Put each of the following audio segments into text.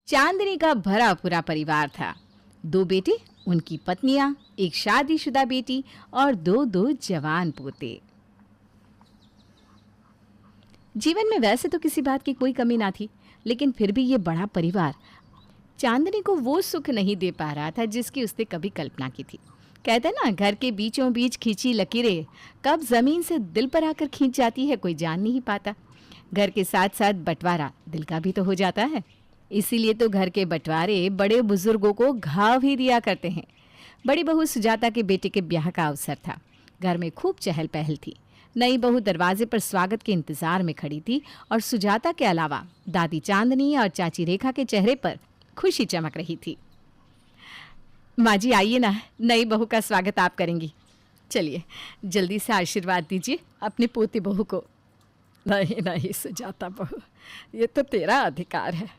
चांदनी का भरा पूरा परिवार था। दो बेटे, उनकी पत्नियां, एक शादीशुदा बेटी और दो दो जवान पोते। जीवन में वैसे तो किसी बात की कोई कमी ना थी, लेकिन फिर भी ये बड़ा परिवार चांदनी को वो सुख नहीं दे पा रहा था जिसकी उसने कभी कल्पना की थी। कहते हैं ना, घर के बीचों बीच खींची लकीरें कब जमीन से दिल पर आकर खींच जाती है कोई जान नहीं पाता। घर के साथ साथ बंटवारा दिल का भी तो हो जाता है। इसीलिए तो घर के बंटवारे बड़े बुजुर्गों को घाव ही दिया करते हैं। बड़ी बहू सुजाता के बेटे के ब्याह का अवसर था। घर में खूब चहल पहल थी। नई बहू दरवाजे पर स्वागत के इंतजार में खड़ी थी और सुजाता के अलावा दादी चांदनी और चाची रेखा के चेहरे पर खुशी चमक रही थी। माँ जी आइए ना, नई बहू का स्वागत आप करेंगी। चलिए जल्दी से आशीर्वाद दीजिए अपनी पोती बहू को। नहीं नहीं सुजाता बहू, ये तो तेरा अधिकार है।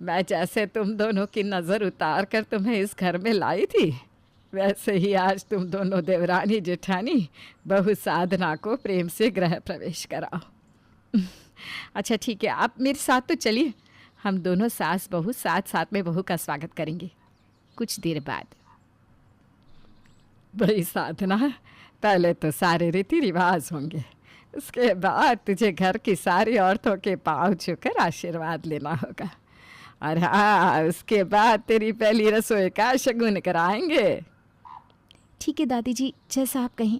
मैं जैसे तुम दोनों की नज़र उतार कर तुम्हें इस घर में लाई थी, वैसे ही आज तुम दोनों देवरानी जेठानी बहू साधना को प्रेम से गृह प्रवेश कराओ। अच्छा ठीक है, आप मेरे साथ तो चलिए। हम दोनों सास बहू साथ साथ में बहू का स्वागत करेंगे। कुछ देर बाद, भाई साधना, पहले तो सारे रीति रिवाज होंगे, उसके बाद तुझे घर की सारी औरतों के पाँव छूकर आशीर्वाद लेना होगा। और हाँ, उसके बाद तेरी पहली रसोई का शगुन कराएंगे। ठीक है दादी जी, जैसा आप कहें।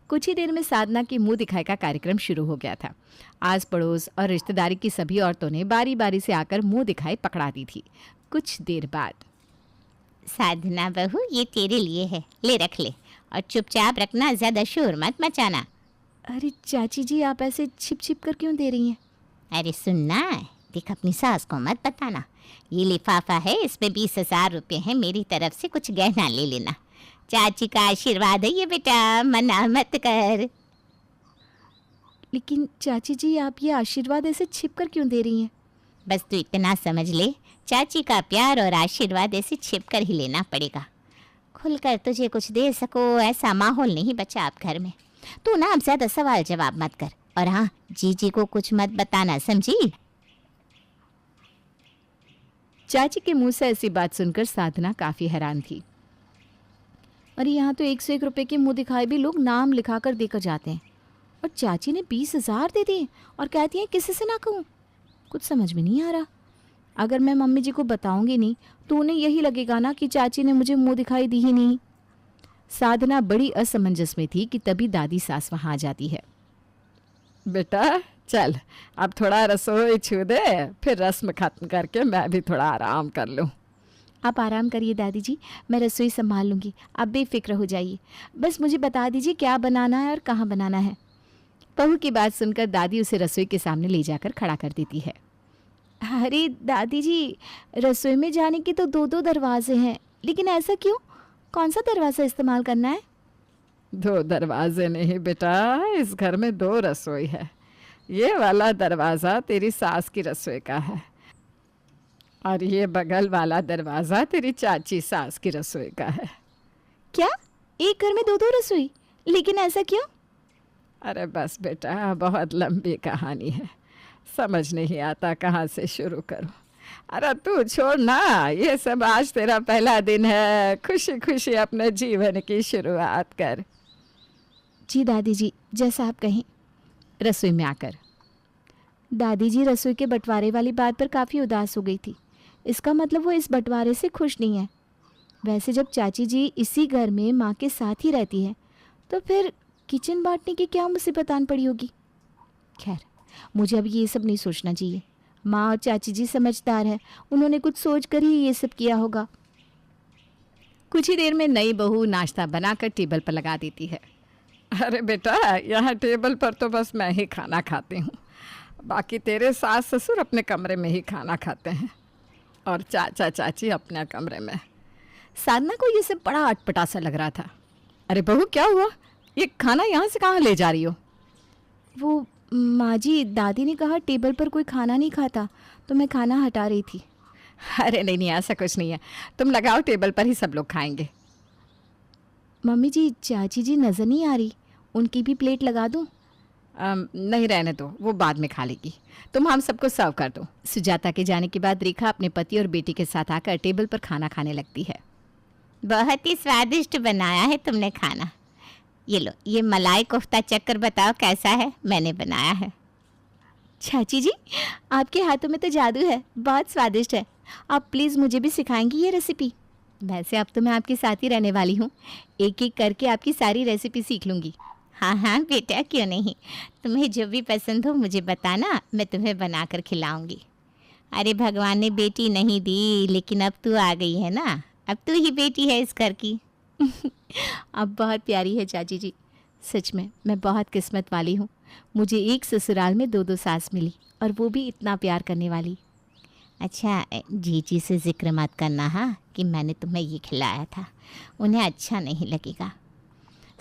कुछ ही देर में साधना की मुंह दिखाई का कार्यक्रम शुरू हो गया था। आस पड़ोस और रिश्तेदारी की सभी औरतों ने बारी बारी से आकर मुंह दिखाई पकड़ा दी थी। कुछ देर बाद, साधना बहू, ये तेरे लिए है, ले रख ले और चुपचाप रखना, ज्यादा शोर मत मचाना। अरे चाची जी, आप ऐसे छिप छिप कर क्यों दे रही हैं? अरे सुनना, देख अपनी सास को मत बताना। ये लिफाफा है, इसमें 20,000 रुपये हैं, मेरी तरफ से कुछ गहना ले लेना। चाची का आशीर्वाद है ये बेटा, मना मत कर। लेकिन चाची जी, आप ये आशीर्वाद ऐसे छिप कर क्यों दे रही हैं? बस तू इतना समझ ले, चाची का प्यार और आशीर्वाद ऐसे छिप कर ही लेना पड़ेगा। खुलकर तुझे कुछ दे सको ऐसा माहौल नहीं बचा आप घर में। तू ना अब ज्यादा सवाल जवाब मत कर, और हाँ, जीजी को कुछ मत बताना, समझी? चाची के मुंह से ऐसी बात सुनकर साधना काफी हैरान थी। अरे यहाँ तो 101 रुपये के मुंह दिखाए भी लोग नाम लिखा कर देकर जाते हैं, और चाची ने 20,000 दे दिए और कहती हैं किसी से ना कहूँ। कुछ समझ में नहीं आ रहा। अगर मैं मम्मी जी को बताऊंगी नहीं तो उन्हें यही लगेगा ना कि चाची ने मुझे मुंह दिखाई दी ही नहीं। साधना बड़ी असमंजस में थी कि तभी दादी सास वहाँ आ जाती है। बेटा चल, अब थोड़ा रसोई छू दे, फिर रस्म खत्म करके मैं भी थोड़ा आराम कर लूँ। आप आराम करिए दादी जी, मैं रसोई संभाल लूँगी, आप बेफिक्र हो जाइए। बस मुझे बता दीजिए क्या बनाना है और कहाँ बनाना है। बहू की बात सुनकर दादी उसे रसोई के सामने ले जाकर खड़ा कर देती है। अरे दादी जी, रसोई में जाने के तो 2-2 दरवाजे हैं, लेकिन ऐसा क्यों? कौन सा दरवाज़ा इस्तेमाल करना है? 2 दरवाजे नहीं बेटा, इस घर में 2 रसोई है। ये वाला दरवाज़ा तेरी सास की रसोई का है, और ये बगल वाला दरवाज़ा तेरी चाची सास की रसोई का है। क्या? एक घर में 2-2 रसोई? लेकिन ऐसा क्यों? अरे बस बेटा, बहुत लंबी कहानी है, समझ नहीं आता कहाँ से शुरू करूँ। अरे तू छोड़ ना, ये सब आज तेरा पहला दिन है, खुशी खुशी अपने जीवन की शुरुआत कर। जी दादी जी, जैसा आप कहें। रसोई में आकर दादी जी रसोई के बंटवारे वाली बात पर काफ़ी उदास हो गई थी। इसका मतलब वो इस बंटवारे से खुश नहीं है। वैसे जब चाची जी इसी घर में माँ के साथ ही रहती है, तो फिर किचन बांटने की क्या मुसीबत आन पड़ी होगी। खैर, मुझे अब ये सब नहीं सोचना चाहिए। माँ और चाची जी समझदार है, उन्होंने कुछ सोच कर ही ये सब किया होगा। कुछ ही देर में नई बहू नाश्ता बनाकर टेबल पर लगा देती है। अरे बेटा, यहाँ टेबल पर तो बस मैं ही खाना खाती हूँ, बाकी तेरे सास ससुर अपने कमरे में ही खाना खाते हैं, और चाचा चाची अपने कमरे में। साधना को ये सब बड़ा अटपटा सा लग रहा था। अरे बहू, क्या हुआ? ये खाना यहाँ से कहाँ ले जा रही हो? वो माँ जी, दादी ने कहा टेबल पर कोई खाना नहीं खाता, तो मैं खाना हटा रही थी। अरे नहीं नहीं, ऐसा कुछ नहीं है, तुम लगाओ, टेबल पर ही सब लोग खाएंगे। मम्मी जी, चाची जी नज़र नहीं आ रही, उनकी भी प्लेट लगा दूँ? नहीं, रहने दो, वो बाद में खा लेगी। तुम हम सबको सर्व कर दो। सुजाता के जाने के बाद रेखा अपने पति और बेटी के साथ आकर टेबल पर खाना खाने लगती है। बहुत ही स्वादिष्ट बनाया है तुमने खाना। ये लो, ये मलाई कोफ्ता चक्कर बताओ कैसा है, मैंने बनाया है। चाची जी, आपके हाथों में तो जादू है, बहुत स्वादिष्ट है। आप प्लीज़ मुझे भी सिखाएंगी ये रेसिपी? वैसे अब तो मैं आपके साथ ही रहने वाली हूँ, एक एक करके आपकी सारी रेसिपी सीख लूँगी। हाँ हाँ बेटा, क्यों नहीं, तुम्हें जो भी पसंद हो मुझे बताना, मैं तुम्हें बना कर खिलाऊँगी। अरे भगवान ने बेटी नहीं दी, लेकिन अब तू आ गई है ना, अब तू ही बेटी है इस घर की। अब बहुत प्यारी है चाची जी, सच में मैं बहुत किस्मत वाली हूँ। मुझे एक ससुराल में दो दो सास मिली, और वो भी इतना प्यार करने वाली। अच्छा, जीजी से जिक्र मत करना हाँ कि मैंने तुम्हें ये खिलाया था, उन्हें अच्छा नहीं लगेगा।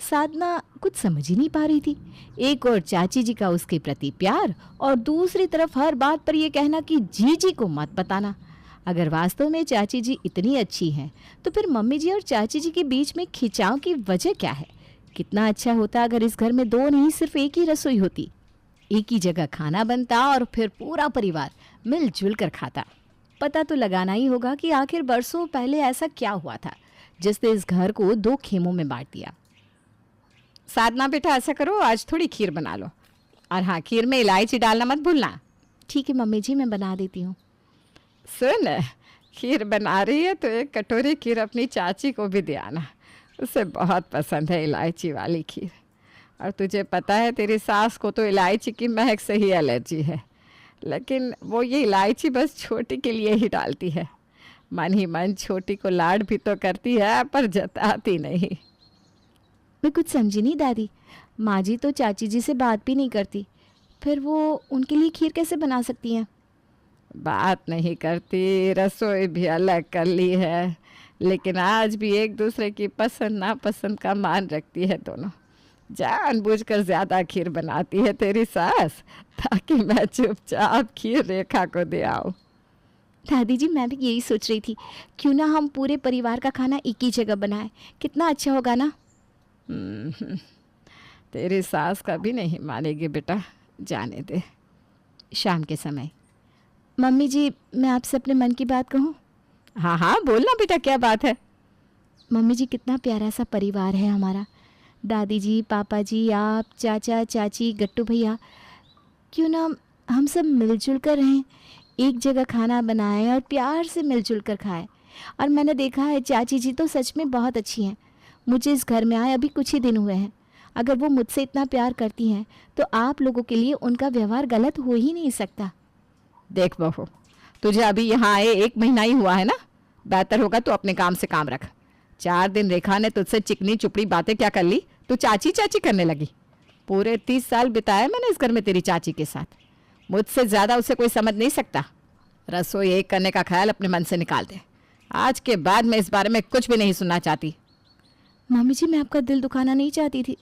साधना कुछ समझ ही नहीं पा रही थी। एक और चाची जी का उसके प्रति प्यार, और दूसरी तरफ हर बात पर यह कहना कि जीजी को मत बताना। अगर वास्तव में चाची जी इतनी अच्छी हैं, तो फिर मम्मी जी और चाची जी के बीच में खिंचाव की वजह क्या है? कितना अच्छा होता अगर इस घर में दो नहीं सिर्फ एक ही रसोई होती, एक ही जगह खाना बनता और फिर पूरा परिवार मिलजुल कर खाता। पता तो लगाना ही होगा कि आखिर बरसों पहले ऐसा क्या हुआ था जिसने इस घर को दो खेमों में बांट दिया। साधना बेटा, ऐसा करो, आज थोड़ी खीर बना लो, और हाँ, खीर में इलायची डालना मत भूलना। ठीक है मम्मी जी, मैं बना देती हूँ। सुन, खीर बना रही है तो एक कटोरी खीर अपनी चाची को भी दे आना, उसे बहुत पसंद है इलायची वाली खीर। और तुझे पता है तेरी सास को तो इलायची की महक से ही एलर्जी है, लेकिन वो ये इलायची बस छोटी के लिए ही डालती है। मन ही मन छोटी को लाड भी तो करती है, पर जताती नहीं। मैं कुछ समझी नहीं दादी, माँ जी तो चाची जी से बात भी नहीं करती, फिर वो उनके लिए खीर कैसे बना सकती हैं? बात नहीं करती, रसोई भी अलग कर ली है, लेकिन आज भी एक दूसरे की पसंद नापसंद का मान रखती है दोनों। जानबूझकर ज़्यादा खीर बनाती है तेरी सास, ताकि मैं चुपचाप खीर रेखा को दे आऊँ। दादी जी, मैं भी यही सोच रही थी, क्यों ना हम पूरे परिवार का खाना एक ही जगह बनाएं, कितना अच्छा होगा ना। तेरी सास कभी नहीं मानेगी बेटा, जाने दे। शाम के समय, मम्मी जी मैं आपसे अपने मन की बात कहूँ? हाँ हाँ, बोलना बेटा, क्या बात है? मम्मी जी, कितना प्यारा सा परिवार है हमारा। दादी जी, पापा जी, आप, चाचा चाची, गट्टू भैया, क्यों ना हम सब मिलजुल कर रहें, एक जगह खाना बनाएं और प्यार से मिलजुल कर खाएं। और मैंने देखा है चाची जी तो सच में बहुत अच्छी हैं। मुझे इस घर में आए अभी कुछ ही दिन हुए हैं, अगर वो मुझसे इतना प्यार करती हैं तो आप लोगों के लिए उनका व्यवहार गलत हो ही नहीं सकता। देख बहू, तुझे अभी यहाँ आए 1 महीना ही हुआ है ना, बेहतर होगा तो अपने काम से काम रख। 4 दिन रेखा ने तुझसे चिकनी चुपड़ी बातें क्या कर ली, तू चाची चाची करने लगी। पूरे 30 साल बिताए मैंने इस घर में तेरी चाची के साथ, मुझसे ज़्यादा उसे कोई समझ नहीं सकता। रसोई एक करने का ख्याल अपने मन से निकाल दे, आज के बाद मैं इस बारे में कुछ भी नहीं सुनना चाहती। मम्मी जी, मैं आपका दिल दुखाना नहीं चाहती थी,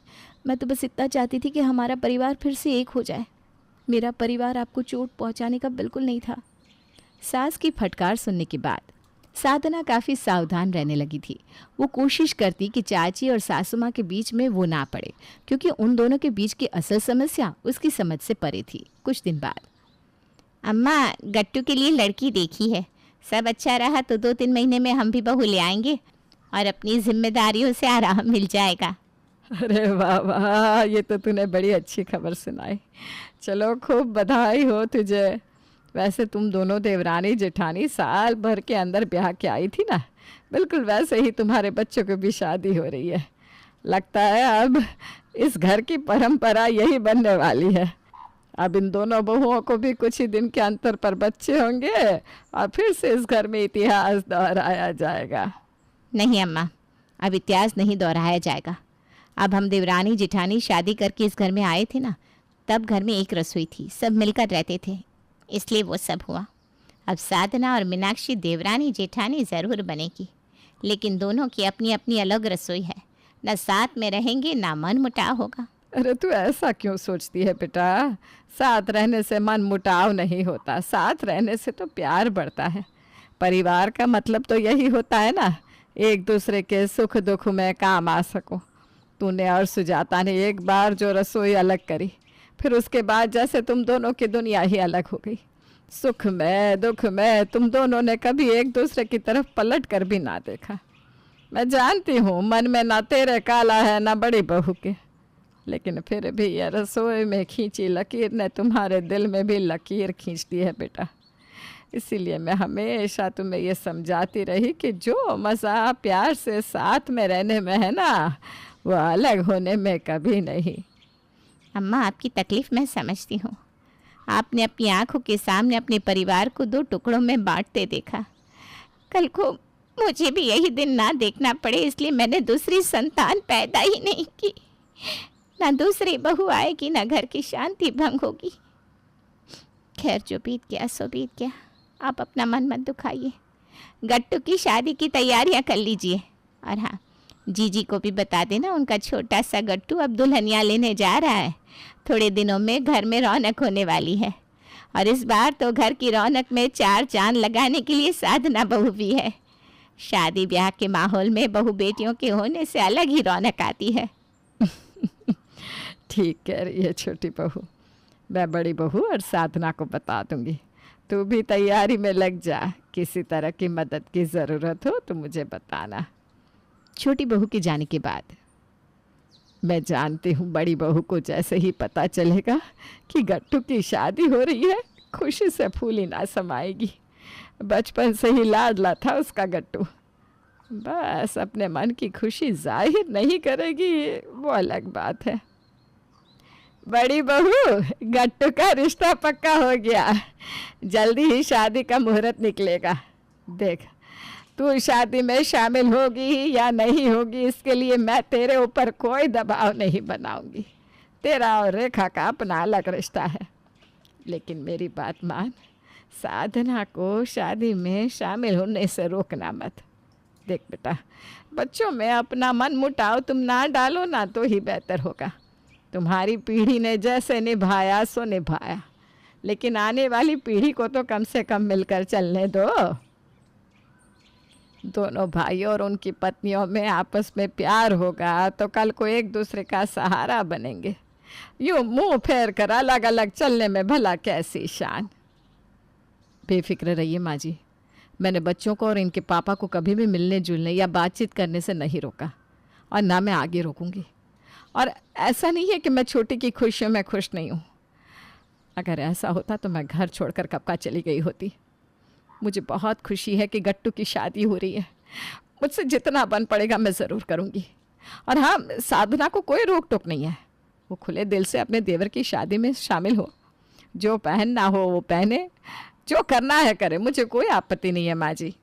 मैं तो बस इतना चाहती थी कि हमारा परिवार फिर से एक हो जाए। मेरा परिवार आपको चोट पहुंचाने का बिल्कुल नहीं था। सास की फटकार सुनने के बाद साधना काफ़ी सावधान रहने लगी थी। वो कोशिश करती कि चाची और सासू माँ के बीच में वो ना पड़े, क्योंकि उन दोनों के बीच की असल समस्या उसकी समझ से परे थी। कुछ दिन बाद, अम्मा गट्टू के लिए लड़की देखी है, सब अच्छा रहा तो 2-3 महीने में हम भी बहू ले आएंगे और अपनी जिम्मेदारियों से आराम मिल जाएगा। अरे वाह वाह, ये तो तूने बड़ी अच्छी खबर सुनाई। चलो, खूब बधाई हो तुझे। वैसे तुम दोनों देवरानी जेठानी साल भर के अंदर ब्याह के आई थी ना, बिल्कुल वैसे ही तुम्हारे बच्चों की भी शादी हो रही है। लगता है अब इस घर की परंपरा यही बनने वाली है। अब इन दोनों बहुओं को भी कुछ ही दिन के अंतर पर बच्चे होंगे और फिर से इस घर में इतिहास दोहराया जाएगा। नहीं अम्मा, अब इतिहास नहीं दोहराया जाएगा। अब हम देवरानी जेठानी शादी करके इस घर में आए थे ना, तब घर में एक रसोई थी, सब मिलकर रहते थे, इसलिए वो सब हुआ। अब साधना और मीनाक्षी देवरानी जेठानी ज़रूर बनेगी, लेकिन दोनों की अपनी अपनी अलग रसोई है, न साथ में रहेंगे ना मन मुटाव होगा। अरे तू ऐसा क्यों सोचती है बेटा, साथ रहने से मन मुटाव नहीं होता, साथ रहने से तो प्यार बढ़ता है। परिवार का मतलब तो यही होता है ना, एक दूसरे के सुख दुख में काम आ सको। तूने और सुजाता ने एक बार जो रसोई अलग करी, फिर उसके बाद जैसे तुम दोनों की दुनिया ही अलग हो गई। सुख में दुख में तुम दोनों ने कभी एक दूसरे की तरफ पलट कर भी ना देखा। मैं जानती हूँ मन में ना तेरे काला है ना बड़ी बहू के, लेकिन फिर भी ये रसोई में खींची लकीर ने तुम्हारे दिल में भी लकीर खींच दी है बेटा। इसीलिए मैं हमेशा तुम्हें ये समझाती रही कि जो मज़ा प्यार से साथ में रहने में है ना, वो अलग होने में कभी नहीं। अम्मा, आपकी तकलीफ़ मैं समझती हूँ। आपने अपनी आंखों के सामने अपने परिवार को 2 टुकड़ों में बांटते देखा। कल को मुझे भी यही दिन ना देखना पड़े, इसलिए मैंने दूसरी संतान पैदा ही नहीं की। ना दूसरी बहू आएगी, ना घर की शांति भंग होगी। खैर, जो बीत गया सो बीत गया। आप अपना मन मत दुखाइए। गट्टू की शादी की तैयारियां कर लीजिए। और हाँ, जीजी को भी बता देना, उनका छोटा सा गट्टू अब दुल्हनिया लेने जा रहा है। थोड़े दिनों में घर में रौनक होने वाली है, और इस बार तो घर की रौनक में 4 चांद लगाने के लिए साधना बहू भी है। शादी ब्याह के माहौल में बहू बेटियों के होने से अलग ही रौनक आती है। ठीक कह रही है छोटी बहू। मैं बड़ी बहू और साधना को बता दूंगी। तू भी तैयारी में लग जा। किसी तरह की मदद की ज़रूरत हो तो मुझे बताना। छोटी बहू के जाने के बाद मैं जानती हूँ बड़ी बहू को जैसे ही पता चलेगा कि गट्टू की शादी हो रही है, खुशी से फूली ना समाएगी। बचपन से ही लाडला था उसका गट्टू। बस अपने मन की खुशी जाहिर नहीं करेगी, वो अलग बात है। बड़ी बहू, गट्टू का रिश्ता पक्का हो गया। जल्दी ही शादी का मुहूर्त निकलेगा। देख, तू शादी में शामिल होगी या नहीं होगी, इसके लिए मैं तेरे ऊपर कोई दबाव नहीं बनाऊंगी। तेरा और रेखा का अपना अलग रिश्ता है। लेकिन मेरी बात मान, साधना को शादी में शामिल होने से रोकना मत। देख बेटा, बच्चों में अपना मन मुटाव तुम ना डालो ना, तो ही बेहतर होगा। तुम्हारी पीढ़ी ने जैसे निभाया सो निभाया, लेकिन आने वाली पीढ़ी को तो कम से कम मिलकर चलने दो। दोनों भाइयों और उनकी पत्नियों में आपस में प्यार होगा तो कल को एक दूसरे का सहारा बनेंगे। यूँ मुंह फेर कर अलग अलग चलने में भला कैसी शान। बेफिक्र रहिए माँ जी, मैंने बच्चों को और इनके पापा को कभी भी मिलने जुलने या बातचीत करने से नहीं रोका, और ना मैं आगे रोकूंगी। और ऐसा नहीं है कि मैं छोटी की खुशियों में खुश नहीं हूँ। अगर ऐसा होता तो मैं घर छोड़कर कब का चली गई होती। मुझे बहुत खुशी है कि गट्टू की शादी हो रही है। मुझसे जितना बन पड़ेगा मैं ज़रूर करूँगी। और हाँ, साधना को कोई रोक टोक नहीं है। वो खुले दिल से अपने देवर की शादी में शामिल हो। जो पहनना हो वो पहने, जो करना है करे, मुझे कोई आपत्ति नहीं है माँ जी।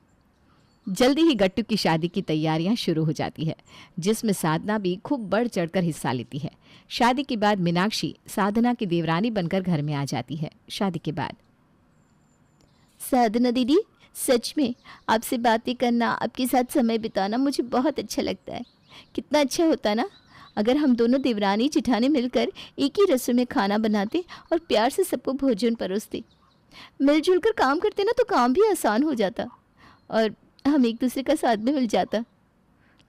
जल्दी ही गट्टू की शादी की तैयारियां शुरू हो जाती है, जिसमें साधना भी खूब बढ़ चढ़कर हिस्सा लेती है। शादी के बाद मीनाक्षी साधना की देवरानी बनकर घर में आ जाती है। शादी के बाद साधना दीदी, सच में आपसे बातें करना, आपके साथ समय बिताना मुझे बहुत अच्छा लगता है। कितना अच्छा होता ना अगर हम दोनों देवरानी जिठानी मिलकर एक ही रसोई में खाना बनाते और प्यार से सबको भोजन परोसते। मिलजुल कर काम करते ना तो काम भी आसान हो जाता और हम एक दूसरे का साथ भी मिल जाता।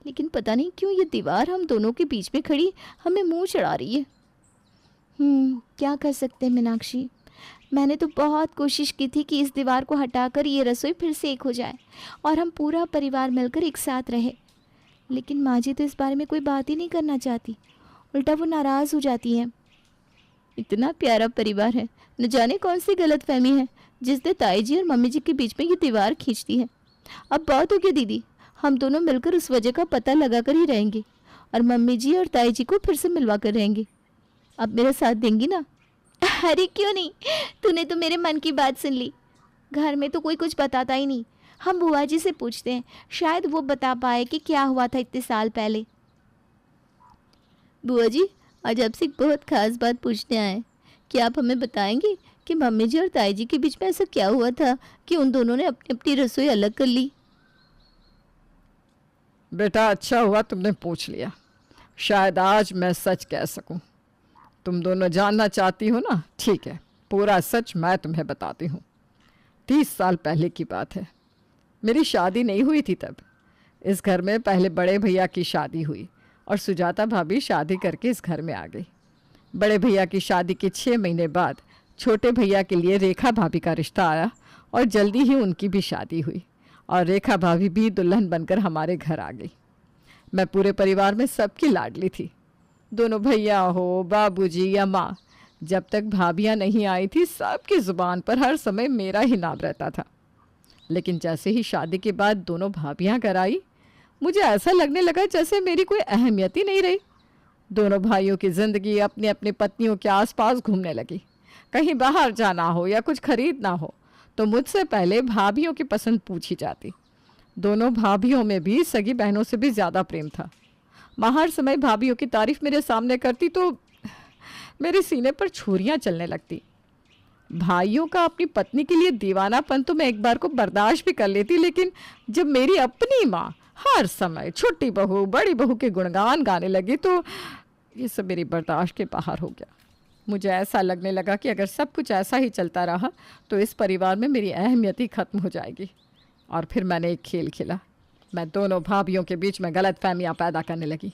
लेकिन पता नहीं क्यों ये दीवार हम दोनों के बीच में खड़ी हमें मुंह चढ़ा रही है। क्या कर सकते हैं मीनाक्षी, मैंने तो बहुत कोशिश की थी कि इस दीवार को हटाकर ये रसोई फिर से एक हो जाए और हम पूरा परिवार मिलकर एक साथ रहे। लेकिन माँ जी तो इस बारे में कोई बात ही नहीं करना चाहती, उल्टा वो नाराज़ हो जाती है। इतना प्यारा परिवार है, न जाने कौन सी गलतफहमी है जिसने ताई जी और मम्मी जी के बीच में ये दीवार खींचती है। अब बहुत हो गया दीदी, हम दोनों मिलकर उस वजह का पता लगा कर ही रहेंगे और मम्मी जी और ताई जी को फिर से मिलवा कर रहेंगे। अब मेरा साथ देंगी ना? अरे क्यों नहीं, तूने तो मेरे मन की बात सुन ली। घर में तो कोई कुछ बताता ही नहीं। हम बुआ जी से पूछते हैं, शायद वो बता पाए कि क्या हुआ था इतने साल पहले। बुआ जी, आज आपसे एक बहुत खास बात पूछने आए। क्या आप हमें बताएंगे कि मम्मी जी और ताई जी के बीच में ऐसा क्या हुआ था कि उन दोनों ने अपनी अपनी रसोई अलग कर ली? बेटा, अच्छा हुआ तुमने पूछ लिया। शायद आज मैं सच कह सकूं। तुम दोनों जानना चाहती हो ना? ठीक है, पूरा सच मैं तुम्हें बताती हूँ। 30 साल पहले की बात है। मेरी शादी नहीं हुई थी तब। इस घर में पहले बड़े भैया की शादी हुई और सुजाता भाभी शादी करके इस घर में आ गई। बड़े भैया की शादी के 6 महीने बाद छोटे भैया के लिए रेखा भाभी का रिश्ता आया और जल्दी ही उनकी भी शादी हुई और रेखा भाभी भी दुल्हन बनकर हमारे घर आ गई। मैं पूरे परिवार में सबकी लाडली थी। दोनों भैया हो, बाबूजी या माँ, जब तक भाभियाँ नहीं आई थी सबकी ज़ुबान पर हर समय मेरा ही नाम रहता था। लेकिन जैसे ही शादी के बाद दोनों भाभियाँ घर आई, मुझे ऐसा लगने लगा जैसे मेरी कोई अहमियत ही नहीं रही। दोनों भाइयों की ज़िंदगी अपनी अपनी पत्नियों के आसपास घूमने लगी। कहीं बाहर जाना हो या कुछ खरीदना हो तो मुझसे पहले भाभियों की पसंद पूछी जाती। दोनों भाभियों में भी सगी बहनों से भी ज़्यादा प्रेम था। माँ हर समय भाभियों की तारीफ मेरे सामने करती तो मेरे सीने पर छुरियाँ चलने लगती। भाइयों का अपनी पत्नी के लिए दीवानापन तो मैं एक बार को बर्दाश्त भी कर लेती, लेकिन जब मेरी अपनी माँ हर समय छोटी बहू बड़ी बहू के गुणगान गाने लगी तो ये सब मेरी बर्दाश्त के बाहर हो गया। मुझे ऐसा लगने लगा कि अगर सब कुछ ऐसा ही चलता रहा तो इस परिवार में मेरी अहमियत ही ख़त्म हो जाएगी। और फिर मैंने एक खेल खेला। मैं दोनों भाभियों के बीच में गलत फहमियाँ पैदा करने लगी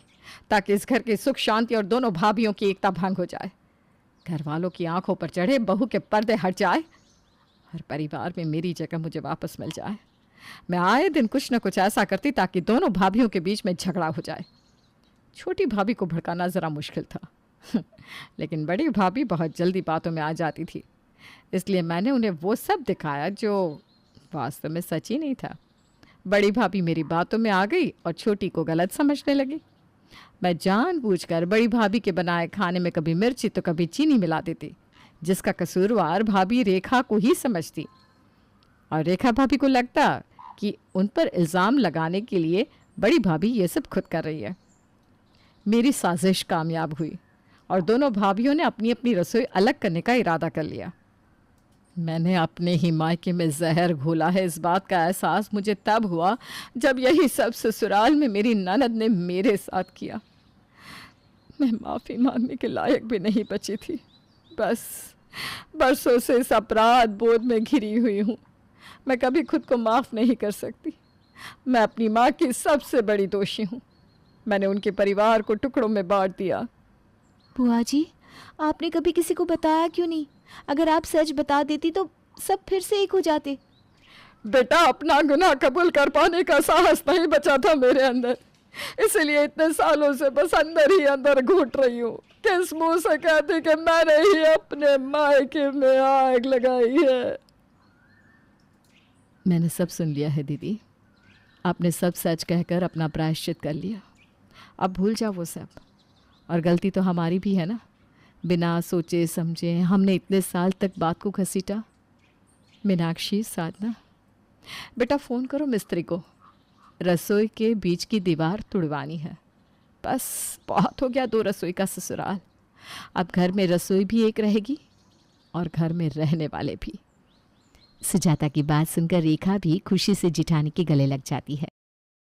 ताकि इस घर की सुख शांति और दोनों भाभियों की एकता भंग हो जाए। घर वालों की आंखों पर चढ़े बहू के पर्दे हट जाए और परिवार में मेरी जगह मुझे वापस मिल जाए। मैं आए दिन कुछ न कुछ ऐसा करती ताकि दोनों भाभियों के बीच में झगड़ा हो जाए। छोटी भाभी को भड़काना ज़रा मुश्किल था लेकिन बड़ी भाभी बहुत जल्दी बातों में आ जाती थी, इसलिए मैंने उन्हें वो सब दिखाया जो वास्तव में सच ही नहीं था। बड़ी भाभी मेरी बातों में आ गई और छोटी को गलत समझने लगी। मैं जानबूझकर बड़ी भाभी के बनाए खाने में कभी मिर्ची तो कभी चीनी मिला देती, जिसका कसूरवार भाभी रेखा को ही समझती और रेखा भाभी को लगता कि उन पर इल्ज़ाम लगाने के लिए बड़ी भाभी ये सब खुद कर रही है। मेरी साजिश कामयाब हुई और दोनों भाभियों ने अपनी अपनी रसोई अलग करने का इरादा कर लिया। मैंने अपने ही मायके में जहर घोला है, इस बात का एहसास मुझे तब हुआ जब यही सब ससुराल में मेरी ननद ने मेरे साथ किया। मैं माफ़ी मांगने के लायक भी नहीं बची थी। बस बरसों से इस अपराध बोध में घिरी हुई हूँ। मैं कभी खुद को माफ़ नहीं कर सकती। मैं अपनी माँ की सबसे बड़ी दोषी हूँ। मैंने उनके परिवार को टुकड़ों में बांट दिया। बुआ जी, आपने कभी किसी को बताया क्यों नहीं? अगर आप सच बता देती तो सब फिर से एक हो जाते। बेटा, अपना गुनाह कबूल कर पाने का साहस नहीं बचा था मेरे अंदर, इसलिए इतने सालों से बस अंदर ही अंदर घुट रही हूँ। किस मुंह से कहती कि मैंने ही अपने मायके में आग लगाई है। मैंने सब सुन लिया है दीदी। आपने सब सच कहकर अपना प्रायश्चित कर लिया। अब भूल जाओ वो सब। और गलती तो हमारी भी है ना, बिना सोचे समझे हमने इतने साल तक बात को घसीटा। मीनाक्षी, साधना, बेटा फ़ोन करो मिस्त्री को, रसोई के बीच की दीवार तुड़वानी है। बस बहुत हो गया 2 रसोई का ससुराल। अब घर में रसोई भी एक रहेगी और घर में रहने वाले भी। सुजाता की बात सुनकर रेखा भी खुशी से जिठानी के गले लग जाती है।